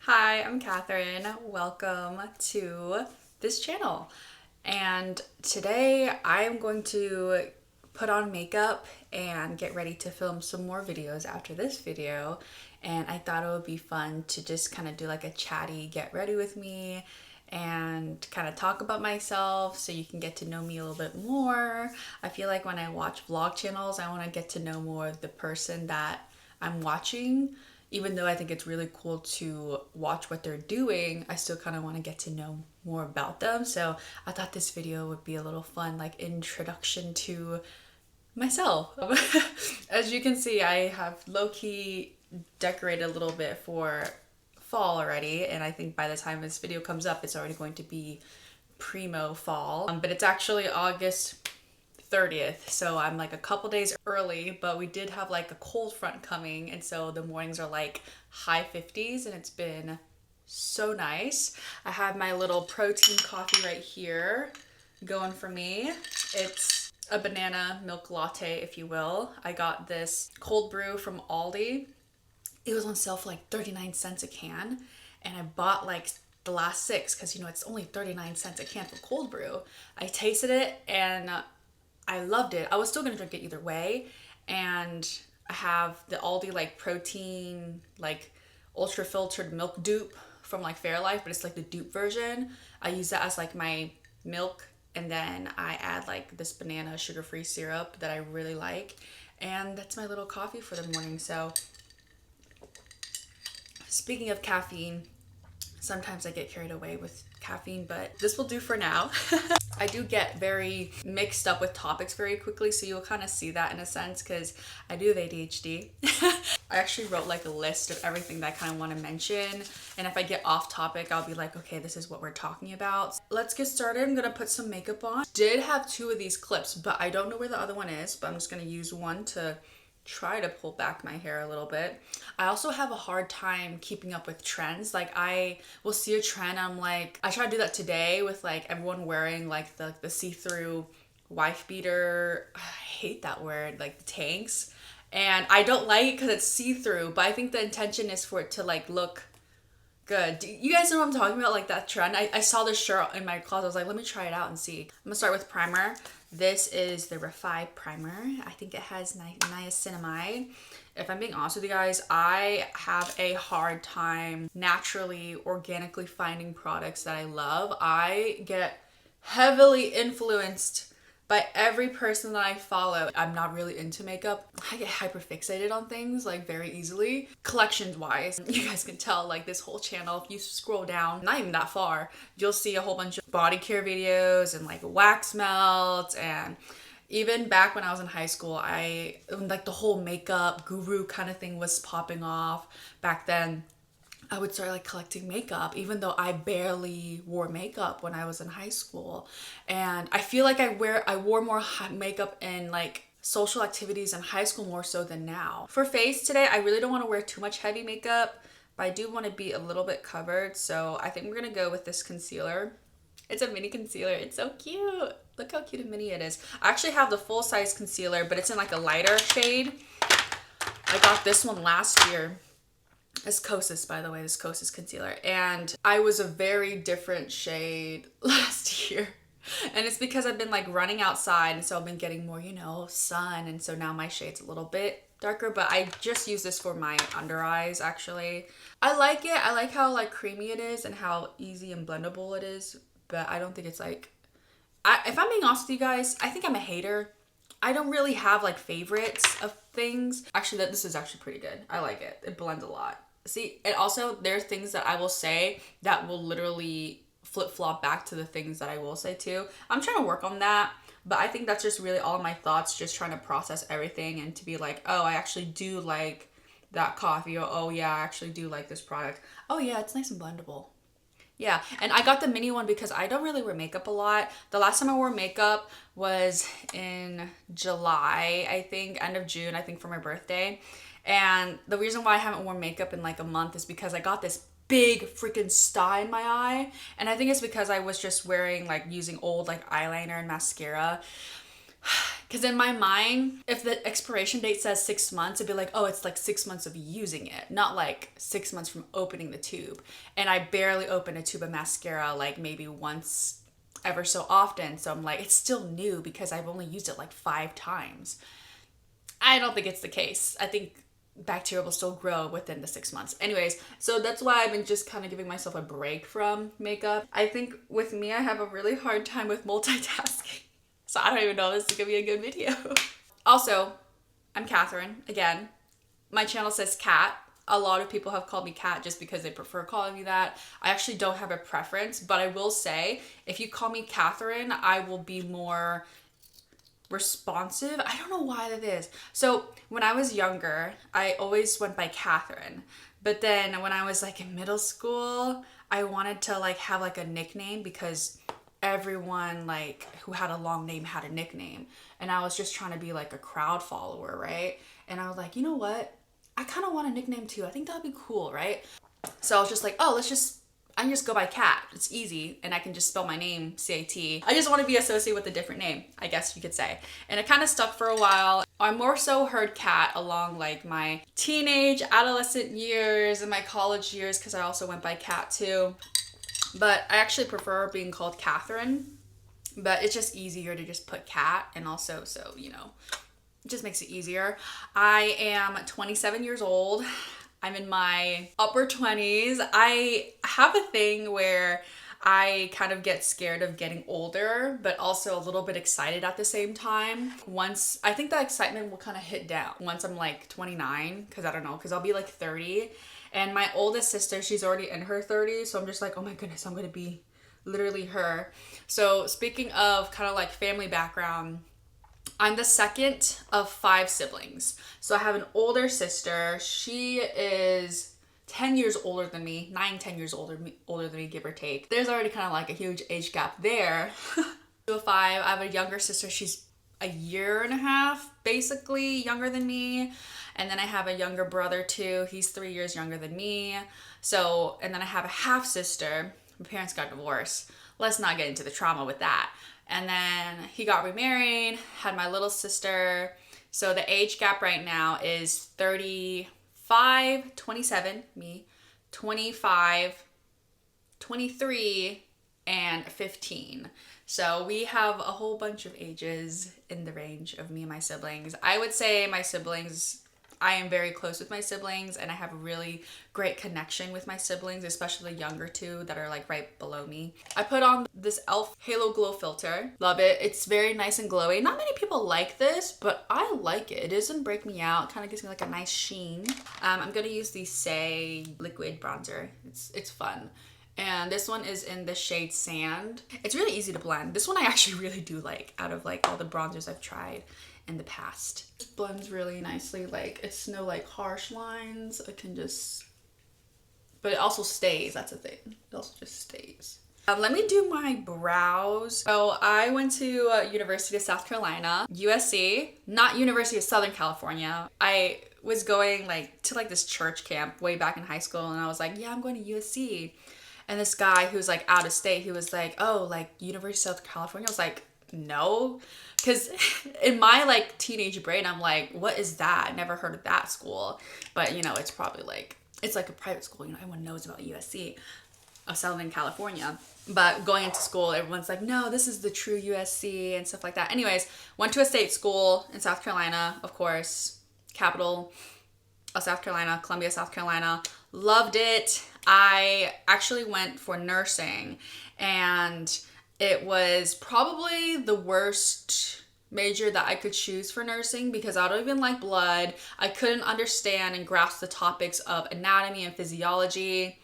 Hi, I'm Catherine. Welcome to this channel. And today I am going to put on makeup and get ready to film some more videos after this video. And I thought it would be fun to just kind of do like a chatty get ready with me and kind of talk about myself so you can get to know me a little bit more. I feel like when I watch vlog channels, I want to get to know more of the person that I'm watching. Even though I think it's really cool to watch what they're doing, I still kind of want to get to know more about them. So I thought this video would be a little fun, like introduction to myself. As you can see, I have low-key decorated a little bit for fall already, and I think by the time this video comes up, it's already going to be primo fall. But it's actually August 30th, so I'm like a couple days early, but we did have like a cold front coming, and so the mornings are like high 50s, and it's been so nice. I have my little protein coffee right here going for me. It's a banana milk latte, if you will. I got this cold brew from Aldi. It was on sale for like 39 cents a can, and I bought like the last six because it's only 39 cents a can for cold brew. I tasted it and I loved it. I was still gonna drink it either way. And I have the Aldi like protein, like ultra filtered milk dupe from like Fairlife, but it's like the dupe version. I use that as like my milk, and then I add like this banana sugar-free syrup that I really like. And that's my little coffee for the morning. So speaking of caffeine, sometimes I get carried away with caffeine, but this will do for now. I do get very mixed up with topics very quickly, so you'll kind of see that in a sense because I do have ADHD. I actually wrote like a list of everything that I kind of want to mention, and if I get off topic, I'll be like, okay, this is what we're talking about. Let's get started. I'm gonna put some makeup on. Did have two of these clips, but I don't know where the other one is, but I'm just gonna use one to try to pull back my hair a little bit. I also have a hard time keeping up with trends. Like I will see a trend, I'm like, I tried to do that today with like everyone wearing like the see-through wife beater. I hate that word, like the tanks. And I don't like it because it's see-through, but I think the intention is for it to like look good. Do you guys know what I'm talking about? Like that trend. I saw this shirt in my closet. I was like, let me try it out and see. I'm gonna start with primer. This is the Refi primer. I think it has niacinamide. If I'm being honest with you guys, I have a hard time naturally, organically finding products that I love. I get heavily influenced by every person that I follow. I'm not really into makeup. I get hyper fixated on things like very easily. Collections wise, you guys can tell like this whole channel, if you scroll down, not even that far, you'll see a whole bunch of body care videos and like wax melts. And even back when I was in high school, like the whole makeup guru kind of thing was popping off back then. I would start like collecting makeup, even though I barely wore makeup when I was in high school. And I feel like I wore more makeup in like social activities in high school more so than now. For face today, I really don't want to wear too much heavy makeup, but I do want to be a little bit covered. So I think we're gonna go with this concealer. It's a mini concealer. It's so cute. Look how cute and mini it is. I actually have the full size concealer, but it's in like a lighter shade. I got this one last year. It's Kosas, by the way, this Kosas concealer. And I was a very different shade last year. And it's because I've been like running outside, and so I've been getting more, sun. And so now my shade's a little bit darker, but I just use this for my under eyes actually. I like it. I like how like creamy it is and how easy and blendable it is, but I don't think it's like, if I'm being honest with you guys, I think I'm a hater. I don't really have like favorites of things. Actually, this is actually pretty good. I like it. It blends a lot. See, and also there are things that I will say that will literally flip-flop back to the things that I will say too. I'm trying to work on that, but I think that's just really all of my thoughts, just trying to process everything and to be like, oh, I actually do like that coffee, or oh yeah, I actually do like this product. Oh yeah, it's nice and blendable. Yeah, and I got the mini one because I don't really wear makeup a lot. The last time I wore makeup was in July, I think, end of June, I think, for my birthday. And the reason why I haven't worn makeup in like a month is because I got this big freaking sty in my eye. And I think it's because I was just wearing like using old like eyeliner and mascara. Because in my mind, if the expiration date says 6 months, it'd be like, oh, it's like 6 months of using it, not like 6 months from opening the tube. And I barely open a tube of mascara like maybe once ever so often. So I'm like, it's still new because I've only used it like 5 times. I don't think it's the case. I think bacteria will still grow within the 6 months. Anyways, so that's why I've been just kind of giving myself a break from makeup. I think with me, I have a really hard time with multitasking. So I don't even know if this is gonna be a good video. Also, I'm Catherine, again. My channel says Cat. A lot of people have called me Cat just because they prefer calling me that. I actually don't have a preference, but I will say, if you call me Catherine, I will be more responsive. I don't know why that is. So when I was younger, I always went by Catherine. But then when I was like in middle school, I wanted to like have like a nickname because everyone like who had a long name had a nickname, and I was just trying to be like a crowd follower, right? And I was like, you know what, I kind of want a nickname too. I think that'd be cool, right? So I was just like, oh, I can just go by Cat. It's easy, and I can just spell my name C-A-T. I just want to be associated with a different name, I guess you could say. And it kind of stuck for a while. I more so heard Cat along like my teenage, adolescent years and my college years, because I also went by Cat too. But I actually prefer being called Catherine, but it's just easier to just put Cat, and also, so, you know, it just makes it easier. I am 27 years old. I'm in my upper 20s. I have a thing where I kind of get scared of getting older, but also a little bit excited at the same time. I think that excitement will kind of hit down once I'm like 29, because I don't know, because I'll be like 30. And my oldest sister, she's already in her 30s, so I'm just like, oh my goodness, I'm gonna be literally her. So speaking of kind of like family background, I'm the second of 5 siblings. So I have an older sister. She is 10 years older than me, 10 years older than me, give or take. There's already kind of like a huge age gap there. 2 of 5, I have a younger sister. She's a year and a half, basically, younger than me. And then I have a younger brother too. He's 3 years younger than me. So, and then I have a half sister. My parents got divorced. Let's not get into the trauma with that. And then he got remarried, had my little sister. So the age gap right now is 35, 27, me, 25, 23, and 15. So we have a whole bunch of ages in the range of me and my siblings. I would say I am very close with my siblings, and I have a really great connection with my siblings, especially the younger 2 that are like right below me. I put on this e.l.f. Halo Glow filter. Love it. It's very nice and glowy. Not many people like this, but I like it. It doesn't break me out. It kind of gives me like a nice sheen. I'm going to use the Say liquid bronzer. It's fun. And this one is in the shade Sand. It's really easy to blend. This one I actually really do like out of like all the bronzers I've tried in the past. It blends really nicely. Like, it's no like harsh lines. It can just, but it also stays. That's the thing. It also just stays. Let me do my brows. So I went to University of South Carolina, USC, not University of Southern California. I was going like to like this church camp way back in high school, and I was like, yeah, I'm going to USC. And this guy who was like out of state, he was like, oh, like University of South California? I was like, no. Because in my like teenage brain, I'm like, what is that? Never heard of that school. But you know, it's probably like, it's like a private school. You know, everyone knows about USC of Southern California. But going into school, everyone's like, no, this is the true USC and stuff like that. Anyways, went to a state school in South Carolina, of course, capital of South Carolina, Columbia, South Carolina. Loved it. I actually went for nursing, and it was probably the worst major that I could choose for nursing because I don't even like blood. I couldn't understand and grasp the topics of anatomy and physiology.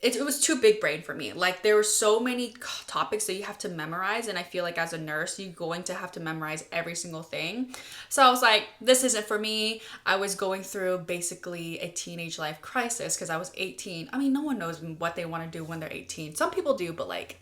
It was too big brain for me. Like, there were so many topics that you have to memorize, and I feel like as a nurse, you're going to have to memorize every single thing. So I was like, this isn't for me. I was going through basically a teenage life crisis because I was 18. I mean, no one knows what they want to do when they're 18. Some people do, but like,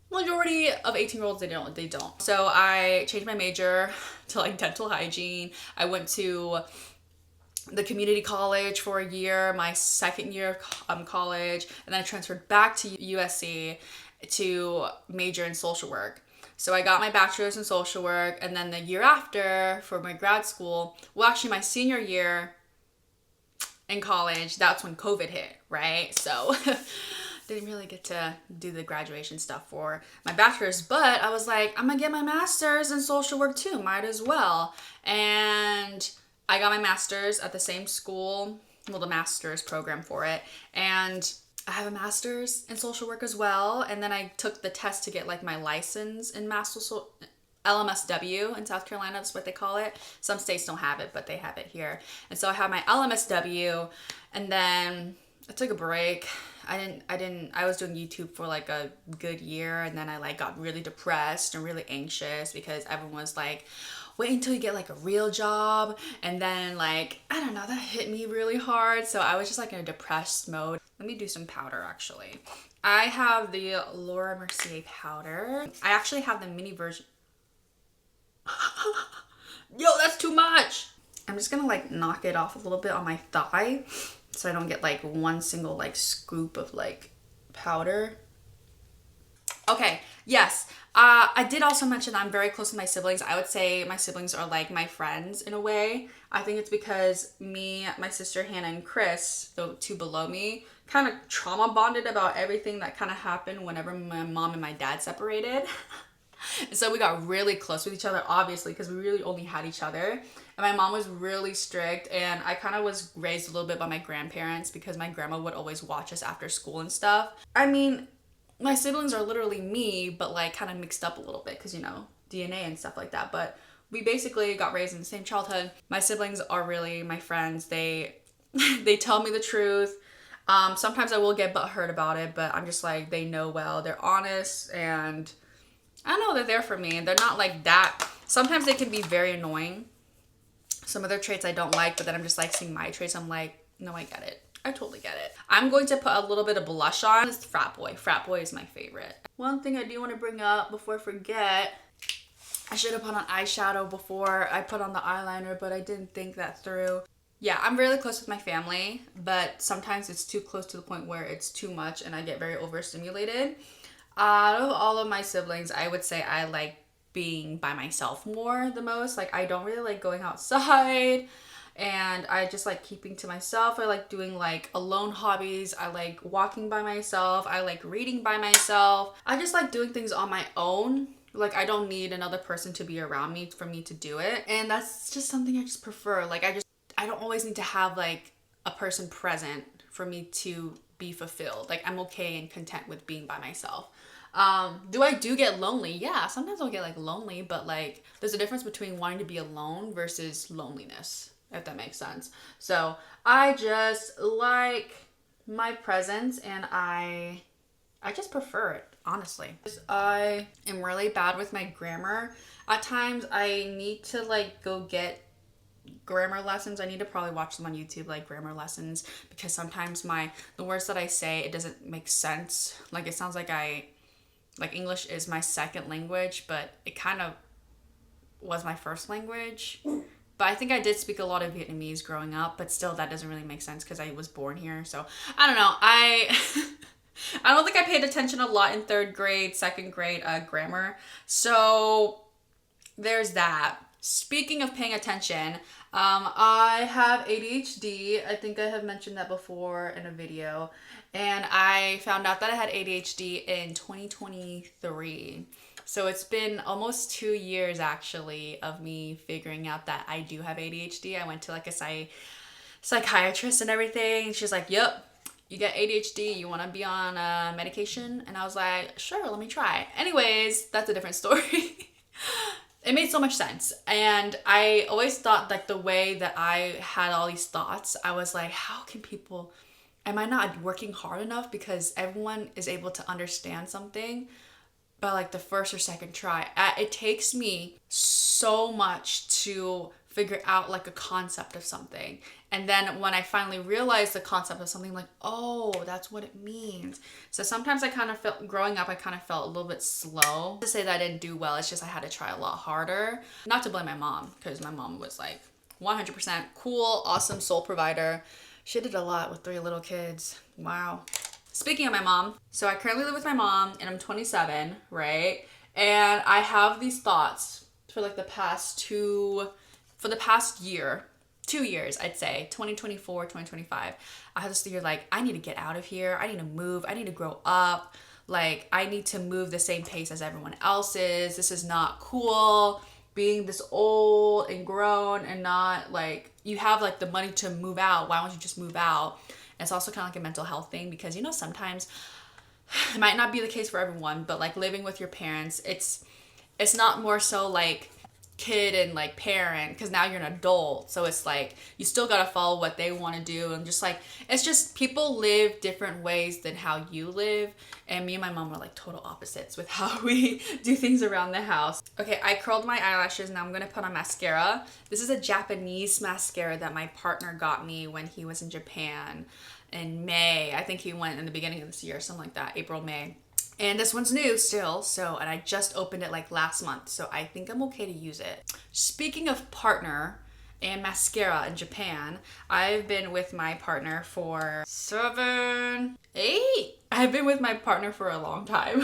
majority of 18-year-olds, they don't. So I changed my major to like dental hygiene. I went to the community college for a year, my second year of college, and then I transferred back to USC to major in social work. So I got my bachelor's in social work, and then the year after for my grad school, well, actually my senior year in college, that's when COVID hit, right? So didn't really get to do the graduation stuff for my bachelor's, but I was like, I'm gonna get my master's in social work too, might as well. And I got my master's at the same school, well, the master's program for it. And I have a master's in social work as well. And then I took the test to get like my license in LMSW in South Carolina, that's what they call it. Some states don't have it, but they have it here. And so I have my LMSW, and then I took a break. I was doing YouTube for like a good year, and then I like got really depressed and really anxious because everyone was like, wait until you get like a real job. And then like, I don't know, that hit me really hard. So I was just like in a depressed mode. Let me do some powder actually. I have the Laura Mercier powder. I actually have the mini version. Yo, that's too much. I'm just gonna like knock it off a little bit on my thigh so I don't get like one single like scoop of like powder. Okay, yes. I did also mention I'm very close to my siblings. I would say my siblings are like my friends in a way. I think it's because me, my sister Hannah, and Chris, the two below me, kind of trauma bonded about everything that kind of happened whenever my mom and my dad separated. So we got really close with each other, obviously, because we really only had each other. And my mom was really strict, and I kind of was raised a little bit by my grandparents because my grandma would always watch us after school and stuff. I mean, my siblings are literally me, but like kind of mixed up a little bit because, you know, DNA and stuff like that. But we basically got raised in the same childhood. My siblings are really my friends. They tell me the truth. Sometimes I will get butthurt about it, but I'm just like, they know well. They're honest, and I know they're there for me. They're not like that. Sometimes they can be very annoying. Some of their traits I don't like, but then I'm just like seeing my traits. I'm like, no, I get it. I totally get it. I'm going to put a little bit of blush on. It's Frat Boy. Frat Boy is my favorite. One thing I do want to bring up before I forget, I should have put on eyeshadow before I put on the eyeliner, but I didn't think that through. Yeah, I'm really close with my family, but sometimes it's too close to the point where it's too much and I get very overstimulated. Out of all of my siblings, I would say I like being by myself more the most. Like, I don't really like going outside, and I just like keeping to myself. I like doing like alone hobbies. I like walking by myself. I like reading by myself. I just like doing things on my own. Like, I don't need another person to be around me for me to do it. And that's just something I just prefer. Like, I don't always need to have like a person present for me to be fulfilled. Like, I'm okay and content with being by myself. Do I get lonely? Yeah, sometimes I'll get like lonely, but like there's a difference between wanting to be alone versus loneliness, if that makes sense. So I just like my presence, and I just prefer it, honestly. I am really bad with my grammar. At times I need to like go get grammar lessons. I need to probably watch them on YouTube, like grammar lessons, because sometimes the words that I say, it doesn't make sense. Like, it sounds like English is my second language, but it kind of was my first language. But I think I did speak a lot of Vietnamese growing up, but still that doesn't really make sense because I was born here. So I don't know. I don't think I paid attention a lot in third grade, second grade grammar. So there's that. Speaking of paying attention, I have ADHD. I think I have mentioned that before in a video. And I found out that I had ADHD in 2023. So it's been almost 2 years actually of me figuring out that I do have ADHD. I went to like a psychiatrist and everything. She's like, yep, you got ADHD. You want to be on medication? And I was like, sure, let me try. Anyways, that's a different story. It made so much sense. And I always thought like the way that I had all these thoughts, I was like, how can people, am I not working hard enough? Because everyone is able to understand something by like the first or second try. It takes me so much to figure out like a concept of something. And then when I finally realized the concept of something, like, oh, that's what it means. So sometimes I kind of felt, growing up, I kind of felt a little bit slow. To say that I didn't do well, it's just I had to try a lot harder. Not to blame my mom, because my mom was like 100% cool, awesome soul provider. She did a lot with 3 little kids. Wow. Speaking of my mom, so I currently live with my mom and I'm 27, right? And I have these thoughts for like for the past year, 2 years, I'd say, 2024, 2025. I have this year like, I need to get out of here. I need to move. I need to grow up. Like, I need to move the same pace as everyone else is. This is not cool. Being this old and grown and not like, you have like the money to move out. Why don't you just move out? And it's also kind of like a mental health thing because, you know, sometimes it might not be the case for everyone, but like living with your parents, it's not more so like kid and like parent, because now you're an adult, so it's like you still got to follow what they want to do, and just like it's just people live different ways than how you live, and me and my mom are like total opposites with how we do things around the house. Okay, I curled my eyelashes. Now I'm gonna put on mascara. This is a Japanese mascara that my partner got me when he was in Japan in May. I think he went in the beginning of this year, something like that, April, May. And this one's new still, and I just opened it like last month, so I think I'm okay to use it. Speaking of partner and mascara in Japan, I've been with my partner for 7, 8. I've been with my partner for a long time.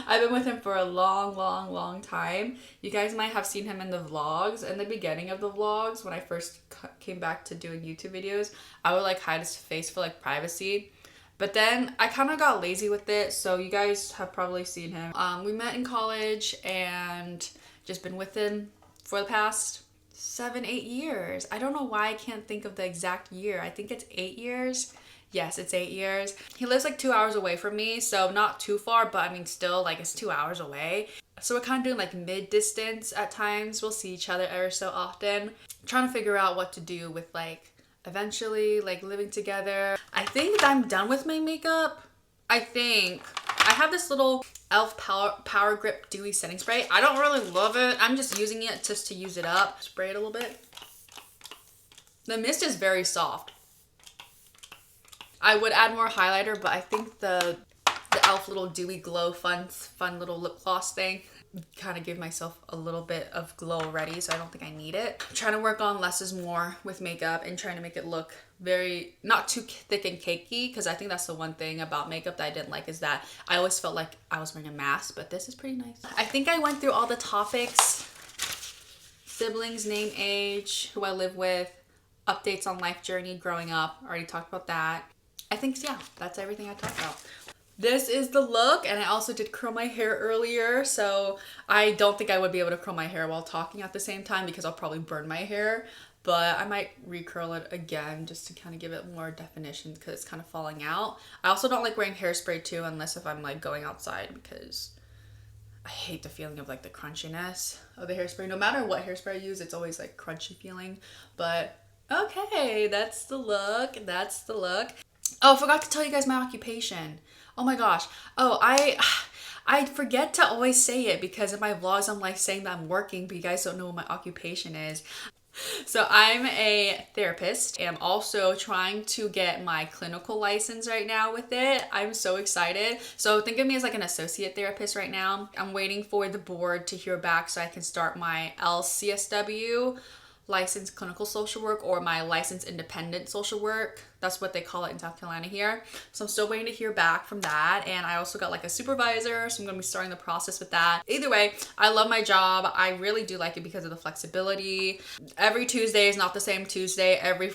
I've been with him for a long time. You guys might have seen him in the vlogs. In the beginning of the vlogs, when I first came back to doing YouTube videos, I would like hide his face for like privacy. But then I kind of got lazy with it, so you guys have probably seen him. We met in college and just been with him for the past 7, 8 years. I don't know why I can't think of the exact year. I think it's 8 years. Yes, it's 8 years. He lives like 2 hours away from me, so not too far, but I mean still like it's 2 hours away. So we're kind of doing like mid-distance at times. We'll see each other ever so often. Trying to figure out what to do with like eventually like living together. I think I'm done with my makeup. I think I have this little e.l.f. Power Grip Dewy Setting Spray. I don't really love it. I'm just using it just to use it up. Spray it a little bit. The mist is very soft. I would add more highlighter, but I think the e.l.f. little dewy glow fun little lip gloss thing kind of give myself a little bit of glow already, so I don't think I need it. I'm trying to work on less is more with makeup and trying to make it look very not too thick and cakey, because I think that's the one thing about makeup that I didn't like, is that I always felt like I was wearing a mask, but this is pretty nice. I think I went through all the topics: siblings, name, age, who I live with, updates on life journey, growing up. Already talked about that. I think, yeah, that's everything I talked about. This is the look, and I also did curl my hair earlier, so I don't think I would be able to curl my hair while talking at the same time because I'll probably burn my hair, but I might recurl it again just to kind of give it more definition because it's kind of falling out. I also don't like wearing hairspray too, unless if I'm like going outside, because I hate the feeling of like the crunchiness of the hairspray. No matter what hairspray I use, it's always like crunchy feeling. But okay, that's the look. That's the look. Oh, I forgot to tell you guys my occupation. Oh my gosh. Oh, I forget to always say it because in my vlogs I'm like saying that I'm working, but you guys don't know what my occupation is. So I'm a therapist. I'm also trying to get my clinical license right now with it. I'm so excited. So think of me as like an associate therapist right now. I'm waiting for the board to hear back so I can start my LCSW, licensed clinical social work, or my licensed independent social work. That's what they call it in South Carolina here. So I'm still waiting to hear back from that. And I also got like a supervisor, so I'm gonna be starting the process with that. Either way, I love my job. I really do like it because of the flexibility. Every Tuesday is not the same Tuesday. Every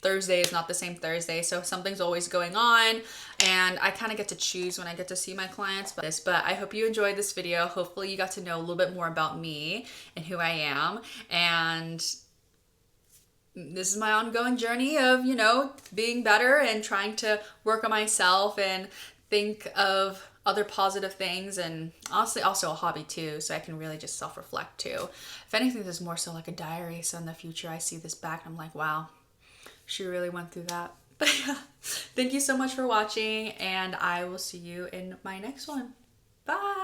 Thursday is not the same Thursday, so something's always going on, and I kind of get to choose when I get to see my clients. But I hope you enjoyed this video. Hopefully you got to know a little bit more about me and who I am, and this is my ongoing journey of, you know, being better and trying to work on myself and think of other positive things, and honestly also a hobby too, so I can really just self-reflect too. If anything, this is more so like a diary, so in the future I see this back and I'm like, wow, she really went through that. But yeah, thank you so much for watching, and I will see you in my next one. Bye.